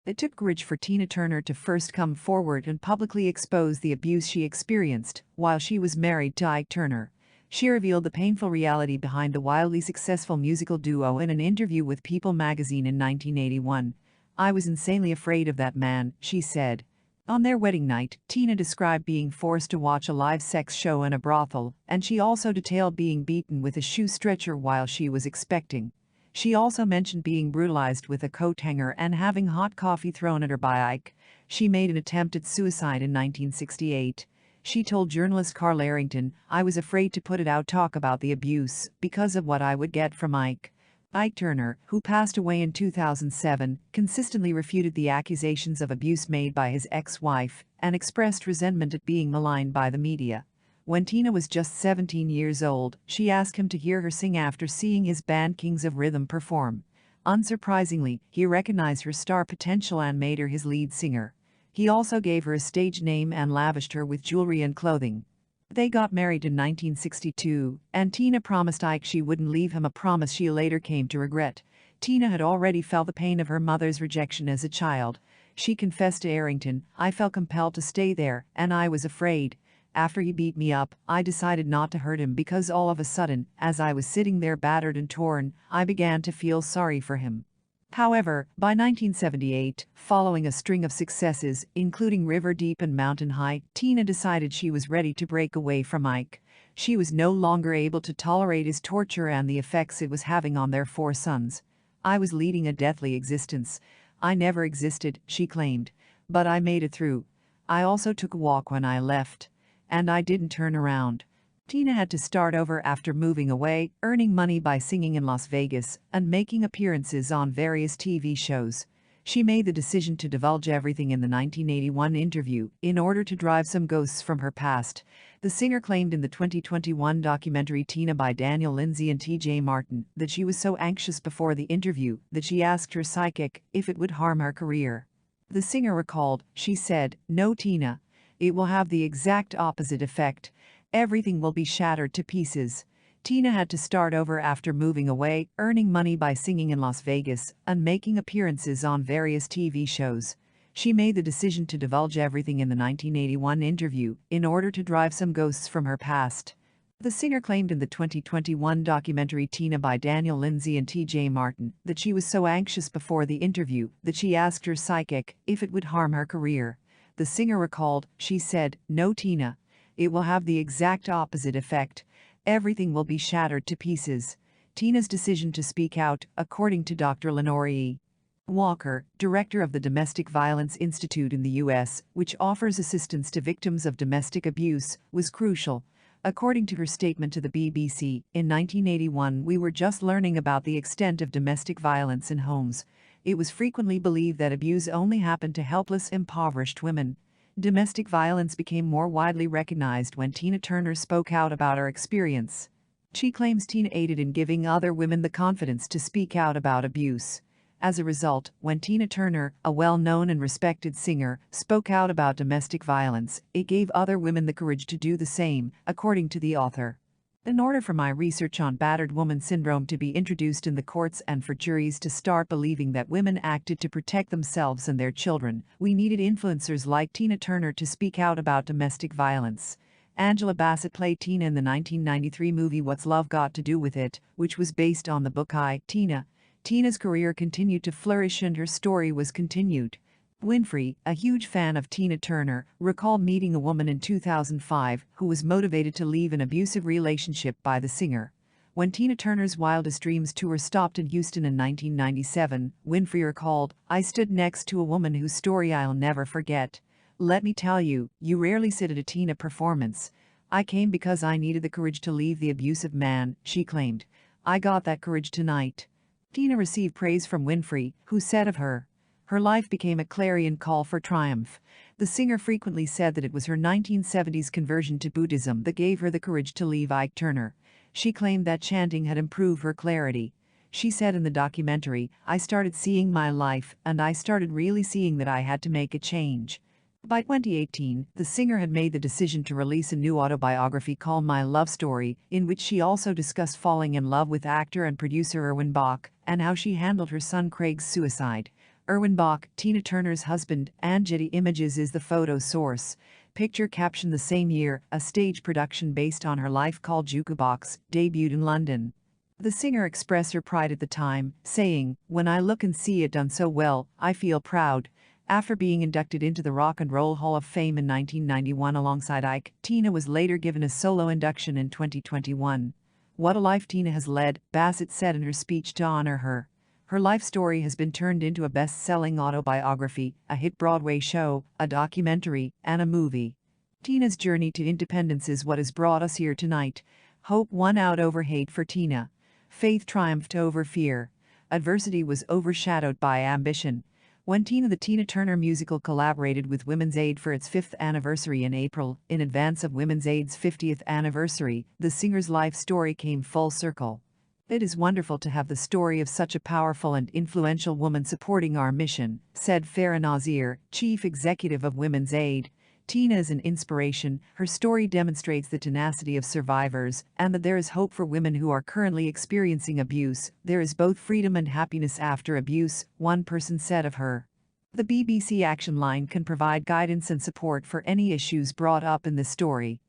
It took courage for Tina Turner to first come forward and publicly expose the abuse she experienced while she was married to Ike Turner. She revealed the painful reality behind the wildly successful musical duo in an interview with People magazine in 1981. "I was insanely afraid of that man," she said. On their wedding night, Tina described being forced to watch a live sex show in a brothel, and she also detailed being beaten with a shoe stretcher while she was expecting. She also mentioned being brutalized with a coat hanger and having hot coffee thrown at her by Ike. She made an attempt at suicide in 1968. She told journalist Carl Arrington, "I was afraid to put it out, talk about the abuse, because of what I would get from Ike." Ike Turner, who passed away in 2007, consistently refuted the accusations of abuse made by his ex-wife and expressed resentment at being maligned by the media. When Tina was just 17 years old, she asked him to hear her sing after seeing his band Kings of Rhythm perform. Unsurprisingly, he recognized her star potential and made her his lead singer. He also gave her a stage name and lavished her with jewelry and clothing. They got married in 1962, and Tina promised Ike she wouldn't leave him, a promise she later came to regret. Tina had already felt the pain of her mother's rejection as a child. She confessed to Arrington, "I felt compelled to stay there, and I was afraid. After he beat me up, I decided not to hurt him because all of a sudden, as I was sitting there battered and torn, I began to feel sorry for him." However, by 1978, following a string of successes, including River Deep and Mountain High, Tina decided she was ready to break away from Ike. She was no longer able to tolerate his torture and the effects it was having on their 4 sons. "I was leading a deathly existence. I never existed," she claimed. "But I made it through. I also took a walk when I left. And I didn't turn around." Tina had to start over after moving away, earning money by singing in Las Vegas and making appearances on various TV shows. She made the decision to divulge everything in the 1981 interview in order to drive some ghosts from her past. The singer claimed in the 2021 documentary Tina by Daniel Lindsay and TJ Martin that she was so anxious before the interview that she asked her psychic if it would harm her career. The singer recalled, she said, "No, Tina. It will have the exact opposite effect. Everything will be shattered to pieces." Tina had to start over after moving away, earning money by singing in Las Vegas and making appearances on various TV shows. She made the decision to divulge everything in the 1981 interview in order to drive some ghosts from her past. The singer claimed in the 2021 documentary Tina by Daniel Lindsay and TJ Martin that she was so anxious before the interview that she asked her psychic if it would harm her career. The singer recalled, she said, "No, Tina. It will have the exact opposite effect. Everything will be shattered to pieces." Tina's decision to speak out, according to Dr. Lenore E. Walker, director of the Domestic Violence Institute in the U.S., which offers assistance to victims of domestic abuse, was crucial. According to her statement to the BBC, "In 1981 we were just learning about the extent of domestic violence in homes. It was frequently believed that abuse only happened to helpless, impoverished women. Domestic violence became more widely recognized when Tina Turner spoke out about her experience." She claims Tina aided in giving other women the confidence to speak out about abuse. As a result, when Tina Turner, a well-known and respected singer, spoke out about domestic violence, it gave other women the courage to do the same, according to the author. "In order for my research on battered woman syndrome to be introduced in the courts and for juries to start believing that women acted to protect themselves and their children, we needed influencers like Tina Turner to speak out about domestic violence." Angela Bassett played Tina in the 1993 movie What's Love Got to Do with It, which was based on the book I, Tina. Tina's career continued to flourish and her story was continued. Winfrey, a huge fan of Tina Turner, recalled meeting a woman in 2005 who was motivated to leave an abusive relationship by the singer. When Tina Turner's Wildest Dreams tour stopped in Houston in 1997, Winfrey recalled, "I stood next to a woman whose story I'll never forget. Let me tell you, you rarely sit at a Tina performance. I came because I needed the courage to leave the abusive man," she claimed. "I got that courage tonight." Tina received praise from Winfrey, who said of her, "Her life became a clarion call for triumph." The singer frequently said that it was her 1970s conversion to Buddhism that gave her the courage to leave Ike Turner. She claimed that chanting had improved her clarity. She said in the documentary, "I started seeing my life, and I started really seeing that I had to make a change." By 2018, the singer had made the decision to release a new autobiography called My Love Story, in which she also discussed falling in love with actor and producer Erwin Bach and how she handled her son Craig's suicide. Erwin Bach, Tina Turner's husband, and Getty Images is the photo source. Picture caption: the same year, a stage production based on her life called Jukebox debuted in London. The singer expressed her pride at the time, saying, "When I look and see it done so well, I feel proud." After being inducted into the Rock and Roll Hall of Fame in 1991 alongside Ike, Tina was later given a solo induction in 2021. "What a life Tina has led," Bassett said in her speech to honor her. Her life story has been turned into a best-selling autobiography, a hit Broadway show, a documentary, and a movie. Tina's journey to independence is what has brought us here tonight. Hope won out over hate for Tina. Faith triumphed over fear. Adversity was overshadowed by ambition. When the Tina Turner musical collaborated with Women's Aid for its 5th anniversary in April, in advance of Women's Aid's 50th anniversary, the singer's life story came full circle. "It is wonderful to have the story of such a powerful and influential woman supporting our mission," said Farah Nazir, chief executive of Women's Aid. "Tina is an inspiration. Her story demonstrates the tenacity of survivors and that there is hope for women who are currently experiencing abuse. There is both freedom and happiness after abuse," one person said of her. The BBC Action Line can provide guidance and support for any issues brought up in this story.